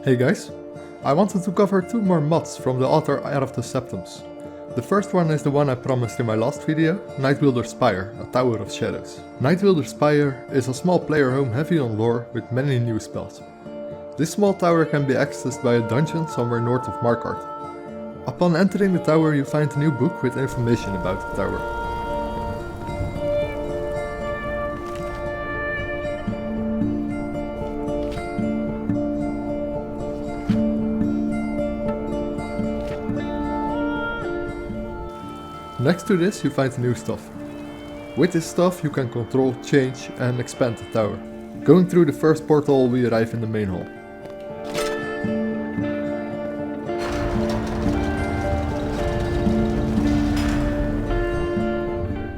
Hey guys, I wanted to cover 2 more mods from the author Heiroftheseptems. The first one is the one I promised in my last video, Nightwielder Spire, a Tower of Shadows. Nightwielder Spire is a small player home heavy on lore with many new spells. This small tower can be accessed by a dungeon somewhere north of Markarth. Upon entering the tower you find a new book with information about the tower. Next to this you find new stuff. With this stuff you can control, change and expand the tower. Going through the first portal we arrive in the main hall.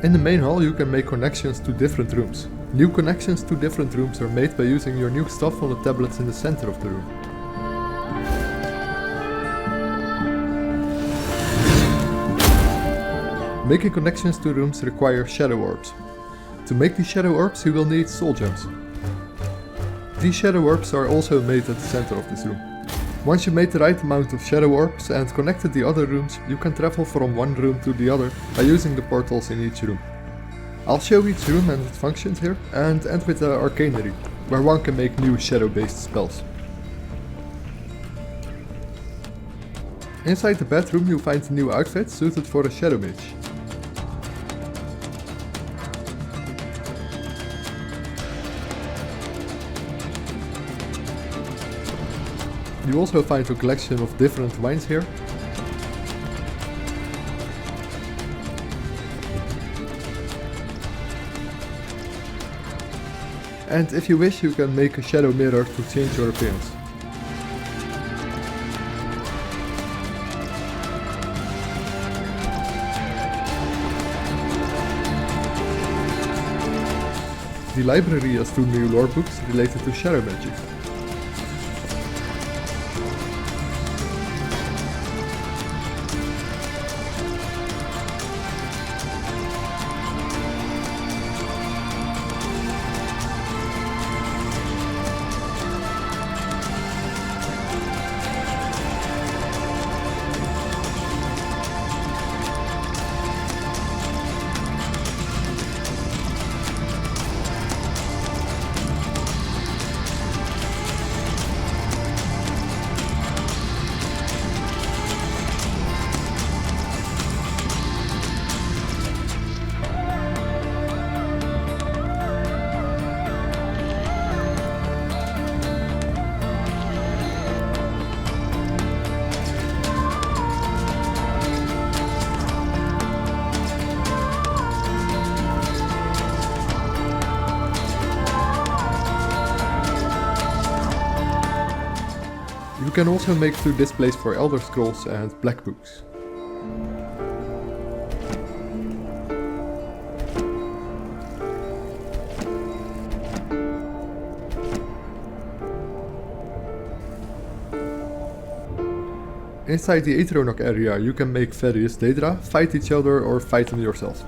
In the main hall you can make connections to different rooms. New connections to different rooms are made by using your new stuff on the tablets in the center of the room. Making connections to rooms require shadow orbs. To make these shadow orbs you will need soul gems. These shadow orbs are also made at the center of this room. Once you made the right amount of shadow orbs and connected the other rooms, you can travel from one room to the other by using the portals in each room. I'll show each room and its functions here, and end with the arcanery, where one can make new shadow-based spells. Inside the bedroom you find a new outfit suited for a shadow mage. You also find a collection of different wines here. And if you wish you can make a shadow mirror to change your appearance. The library has 2 new lore books related to shadow magic. You can also make 2 displays for Elder Scrolls and Black Books. Inside the Atronach area you can make various Daedra, fight each other or fight them yourself.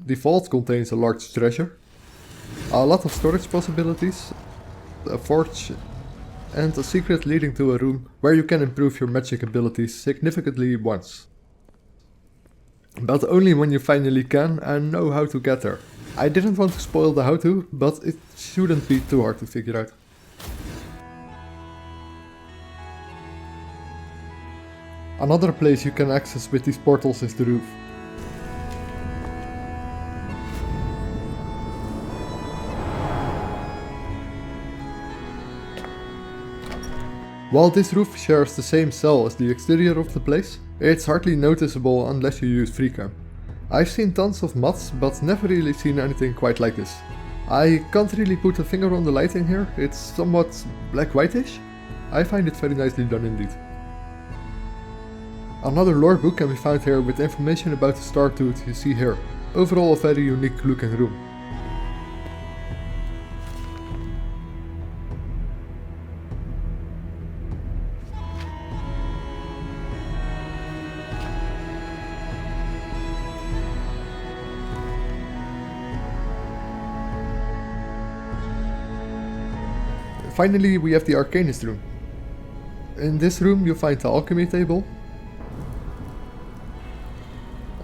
The vault contains a large treasure, a lot of storage possibilities, a forge and a secret leading to a room where you can improve your magic abilities significantly once. But only when you finally can and know how to get there. I didn't want to spoil the how to, but it shouldn't be too hard to figure out. Another place you can access with these portals is the roof. While this roof shares the same cell as the exterior of the place, it's hardly noticeable unless you use free cam. I've seen tons of mods, but never really seen anything quite like this. I can't really put a finger on the lighting here, it's somewhat black-whitish. I find it very nicely done indeed. Another lore book can be found here with information about the star tooth you see here. Overall a very unique looking room. Finally, we have the Arcanist room. In this room you'll find the alchemy table,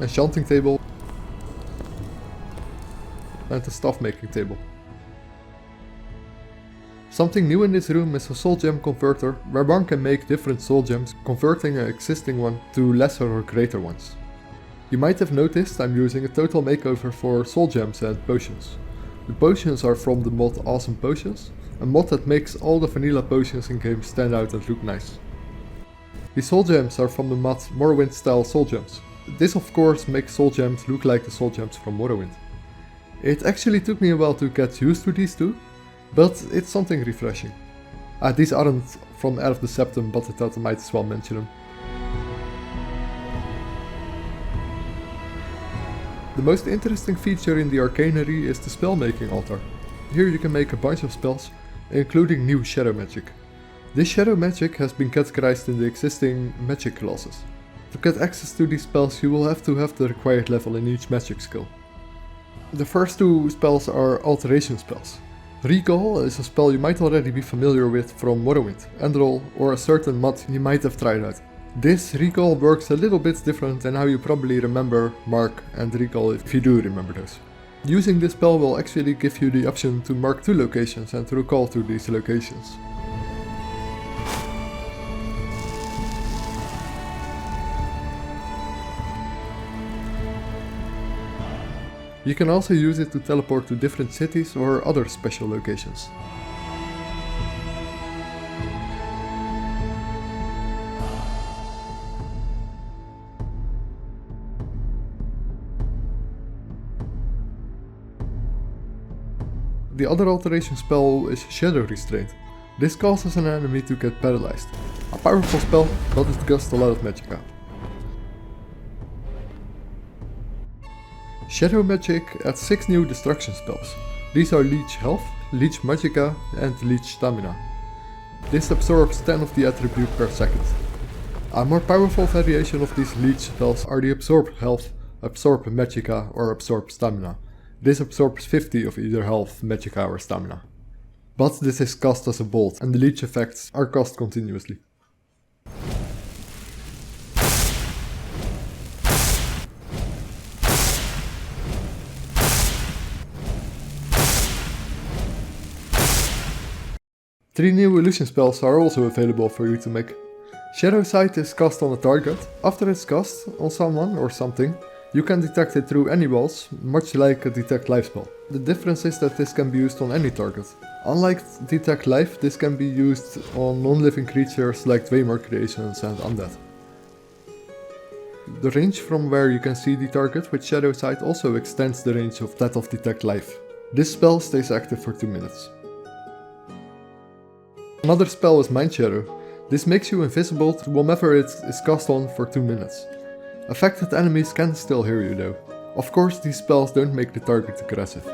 enchanting table, and the stuff making table. Something new in this room is a soul gem converter, where one can make different soul gems, converting an existing one to lesser or greater ones. You might have noticed I'm using a total makeover for soul gems and potions. The potions are from the mod Awesome Potions, a mod that makes all the vanilla potions in game stand out and look nice. The soul gems are from the mod Morrowind style soul gems. This of course makes soul gems look like the soul gems from Morrowind. It actually took me a while to get used to these two, but it's something refreshing. These aren't from Heiroftheseptems, but I thought I might as well mention them. The most interesting feature in the Arcanery is the spellmaking altar. Here you can make a bunch of spells, including new shadow magic. This shadow magic has been categorized in the existing magic classes. To get access to these spells you will have to have the required level in each magic skill. The first two spells are alteration spells. Recall is a spell you might already be familiar with from Morrowind, Enderall, or a certain mod you might have tried out. This recall works a little bit different than how you probably remember mark and recall if you do remember those. Using this spell will actually give you the option to mark 2 locations and to recall to these locations. You can also use it to teleport to different cities or other special locations. The other alteration spell is Shadow Restraint. This causes an enemy to get paralyzed. A powerful spell, but it costs a lot of magicka. Shadow Magic adds 6 new destruction spells. These are Leech Health, Leech Magicka and Leech Stamina. This absorbs 10 of the attribute per second. A more powerful variation of these Leech spells are the Absorb Health, Absorb Magicka or Absorb Stamina. This absorbs 50 of either health, magicka or stamina. But this is cast as a bolt and the leech effects are cast continuously. Three new illusion spells are also available for you to make. Shadow Sight is cast on a target. After it's cast on someone or something, you can detect it through any walls, much like a Detect Life spell. The difference is that this can be used on any target. Unlike Detect Life, this can be used on non-living creatures like Dwemer creations and undead. The range from where you can see the target with Shadow Sight also extends the range of that of Detect Life. This spell stays active for 2 minutes. Another spell is Mind Shadow. This makes you invisible to whomever it is cast on for 2 minutes. Affected enemies can still hear you though. Of course these spells don't make the target aggressive.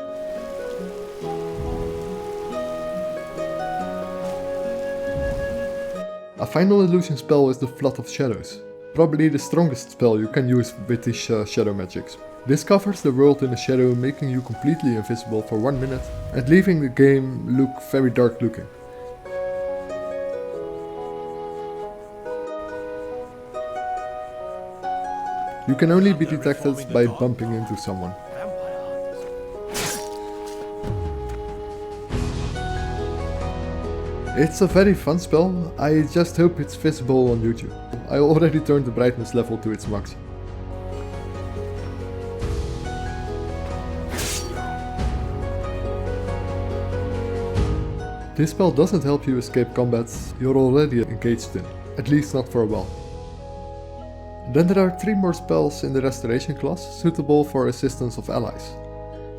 A final illusion spell is the Flood of Shadows. Probably the strongest spell you can use with these shadow magics. This covers the world in a shadow, making you completely invisible for 1 minute and leaving the game look very dark looking. You can only be detected by bumping into someone. It's a very fun spell, I just hope it's visible on YouTube. I already turned the brightness level to its max. This spell doesn't help you escape combat you're already engaged in, at least not for a while. Then there are 3 more spells in the Restoration class, suitable for assistance of allies.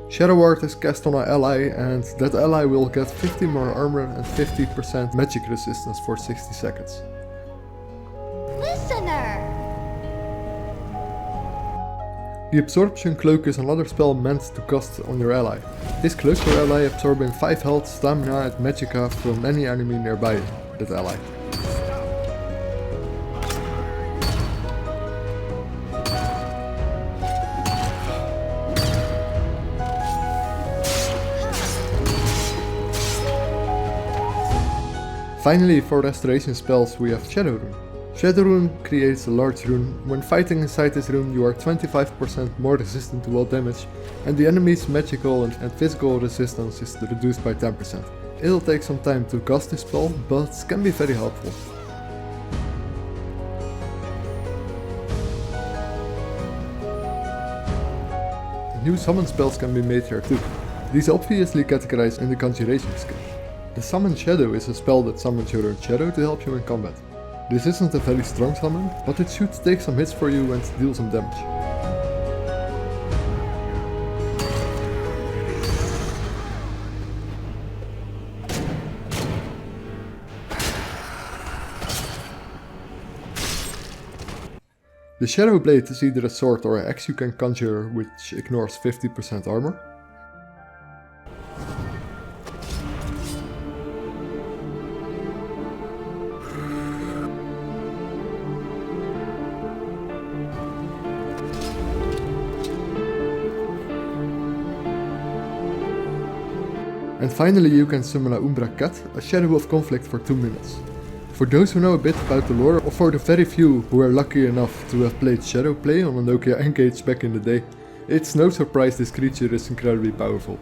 Shadow Ward is cast on an ally, and that ally will get 50 more armor and 50% magic resistance for 60 seconds. Listener! The Absorption Cloak is another spell meant to cast on your ally. This cloaks your ally, absorbing 5 health, stamina and magicka from any enemy nearby that ally. Finally, for restoration spells we have Shadow Rune. Shadow Rune creates a large rune. When fighting inside this rune you are 25% more resistant to all damage, and the enemy's magical and physical resistance is reduced by 10%. It'll take some time to cast this spell, but can be very helpful. New summon spells can be made here too. These obviously categorize in the conjuration skill. The Summon Shadow is a spell that summons your own shadow to help you in combat. This isn't a very strong summon, but it should take some hits for you and deal some damage. The Shadow Blade is either a sword or an axe you can conjure, which ignores 50% armor. And finally you can summon a Umbra Cat, a Shadow of Conflict for 2 minutes. For those who know a bit about the lore, or for the very few who are lucky enough to have played Shadow Play on a Nokia N-Gage back in the day, it's no surprise this creature is incredibly powerful.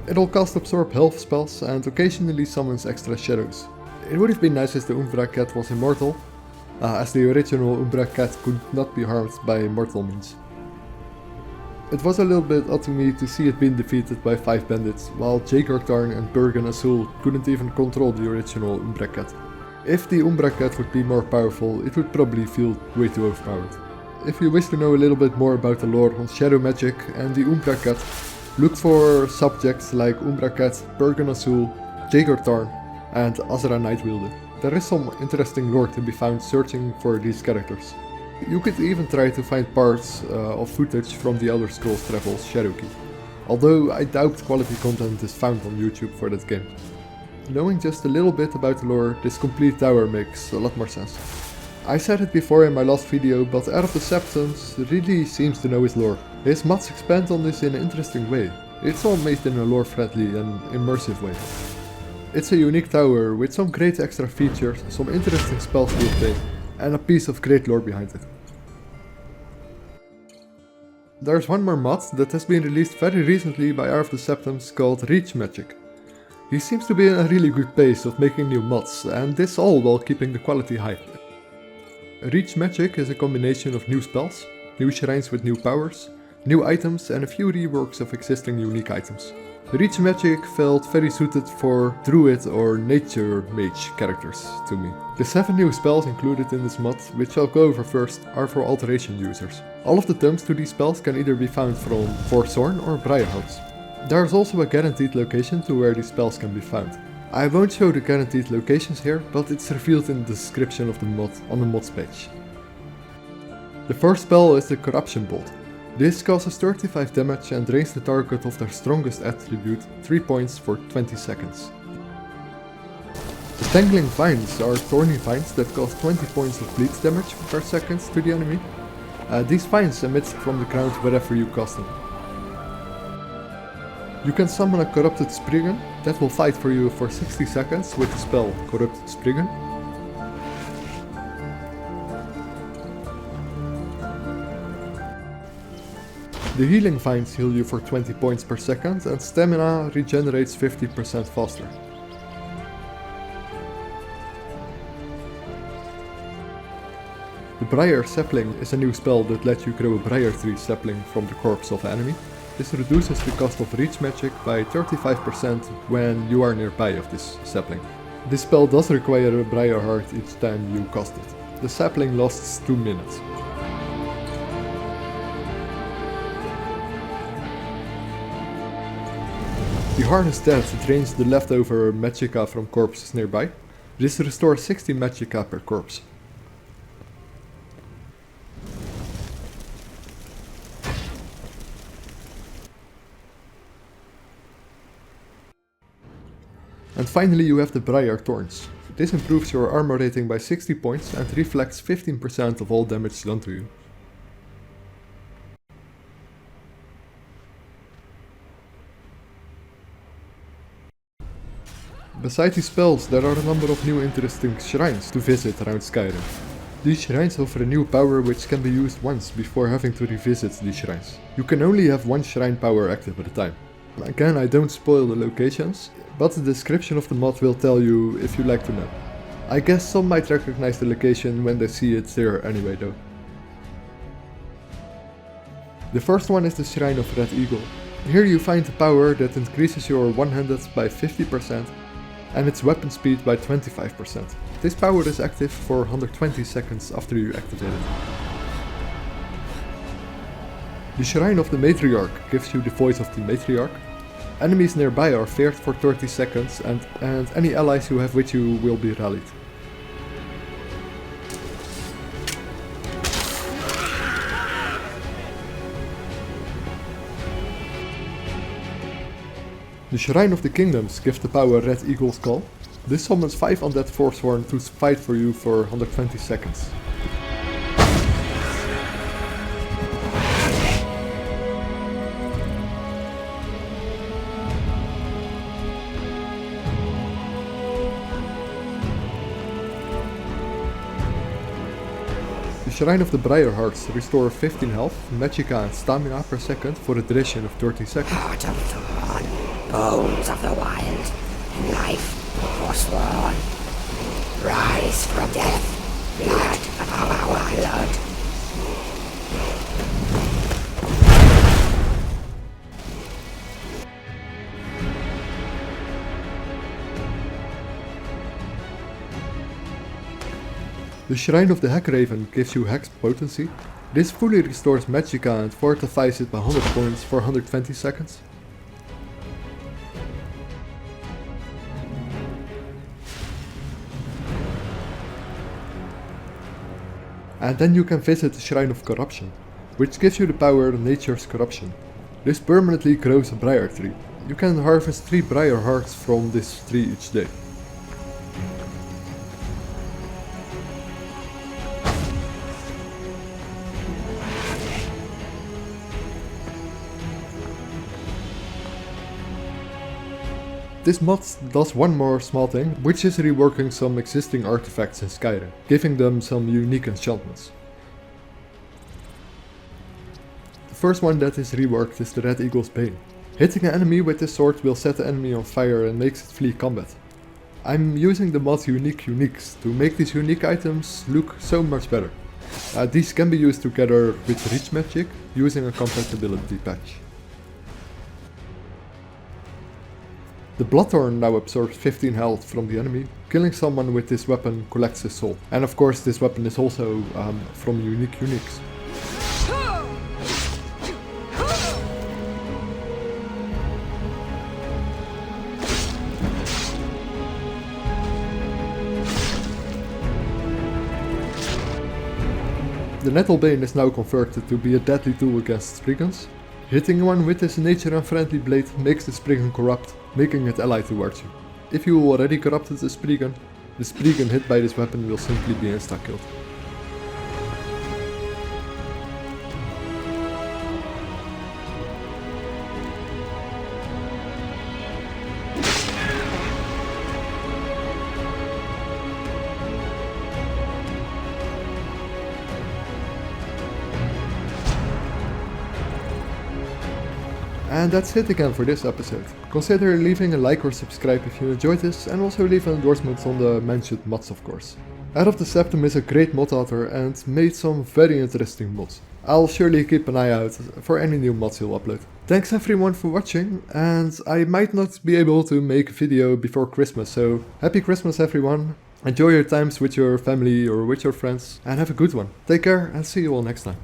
It'll cast Absorb health spells and occasionally summons extra shadows. It would have been nice if the Umbra Cat was immortal, as the original Umbra Cat could not be harmed by mortal means. It was a little bit odd to me to see it being defeated by 5 bandits, while Jaeger and Bergen Azul couldn't even control the original Umbra Cat. If the Umbra Cat would be more powerful, it would probably feel way too overpowered. If you wish to know a little bit more about the lore on Shadow Magic and the Umbra Cat, look for subjects like Umbra Cat, Bergen Azul, Jaeger and Azra Nightwielder. There is some interesting lore to be found searching for these characters. You could even try to find parts of footage from the Elder Scrolls Travels Shadowkey, although I doubt quality content is found on YouTube for that game. Knowing just a little bit about the lore, this complete tower makes a lot more sense. I said it before in my last video, but Heiroftheseptems really seems to know his lore. His mods expand on this in an interesting way. It's all made in a lore-friendly and immersive way. It's a unique tower with some great extra features, some interesting spells to obtain, and a piece of great lore behind it. There's one more mod that has been released very recently by Heiroftheseptems called Reach Magic. He seems to be in a really good pace of making new mods, and this all while keeping the quality high. Reach Magic is a combination of new spells, new shrines with new powers, new items and a few reworks of existing unique items. Reach Magic felt very suited for Druid or Nature Mage characters to me. The 7 new spells included in this mod, which I'll go over first, are for alteration users. All of the tomes to these spells can either be found from Forthorn or Briarhouse. There is also a guaranteed location to where these spells can be found. I won't show the guaranteed locations here, but it's revealed in the description of the mod on the mods page. The first spell is the Corruption Bolt. This causes 35 damage and drains the target of their strongest attribute 3 points for 20 seconds. The Tangling Vines are thorny vines that cause 20 points of bleed damage per second to the enemy. These vines emit from the ground wherever you cast them. You can summon a Corrupted Spriggan that will fight for you for 60 seconds with the spell Corrupted Spriggan. The Healing Vines heal you for 20 points per second and stamina regenerates 50% faster. The Briar Sapling is a new spell that lets you grow a briar tree sapling from the corpse of an enemy. This reduces the cost of Reach Magic by 35% when you are nearby of this sapling. This spell does require a Briar Heart each time you cast it. The sapling lasts 2 minutes. The Harness Dead drains the leftover magicka from corpses nearby. This restores 60 magicka per corpse. And finally you have the Briar Thorns. This improves your armor rating by 60 points and reflects 15% of all damage done to you. Besides these spells, there are a number of new interesting shrines to visit around Skyrim. These shrines offer a new power which can be used once before having to revisit these shrines. You can only have one shrine power active at a time. Again, I don't spoil the locations, but the description of the mod will tell you if you like to know. I guess some might recognize the location when they see it there anyway though. The first one is the Shrine of Red Eagle. Here you find a power that increases your one-handed by 50% and its weapon speed by 25%. This power is active for 120 seconds after you activate it. The Shrine of the Matriarch gives you the voice of the Matriarch. Enemies nearby are feared for 30 seconds and any allies you have with you will be rallied. The Shrine of the Kingdoms gives the power Red Eagle's Call. This summons 5 undead Forsworn to fight for you for 120 seconds. The Shrine of the Briar Hearts restore 15 health, magicka and stamina per second for a duration of 30 seconds. Heart of Thorn, bones of the wild, and life forsworn. Rise from death, blood of our blood. The Shrine of the Hackraven gives you Hex Potency. This fully restores magicka and fortifies it by 100 points for 120 seconds. And then you can visit the Shrine of Corruption, which gives you the power Nature's Corruption. This permanently grows a briar tree. You can harvest 3 briar hearts from this tree each day. This mod does one more small thing, which is reworking some existing artifacts in Skyrim, giving them some unique enchantments. The first one that is reworked is the Red Eagle's Bane. Hitting an enemy with this sword will set the enemy on fire and makes it flee combat. I'm using the mod Uniques to make these unique items look so much better. These can be used together with Reach Magic using a compatibility patch. The Bloodthorn now absorbs 15 health from the enemy. Killing someone with this weapon collects his soul. And of course this weapon is also from Uniques. The Nettlebane is now converted to be a deadly tool against Spriggans. Hitting one with this nature unfriendly blade makes the Spriggan corrupt, making it allied towards you. If you already corrupted the Spriggan hit by this weapon will simply be insta-killed. And that's it again for this episode. Consider leaving a like or subscribe if you enjoyed this, and also leave an endorsement on the mentioned mods of course. Heiroftheseptems is a great mod author and made some very interesting mods. I'll surely keep an eye out for any new mods he'll upload. Thanks everyone for watching, and I might not be able to make a video before Christmas, so happy Christmas everyone. Enjoy your times with your family or with your friends, and have a good one. Take care and see you all next time.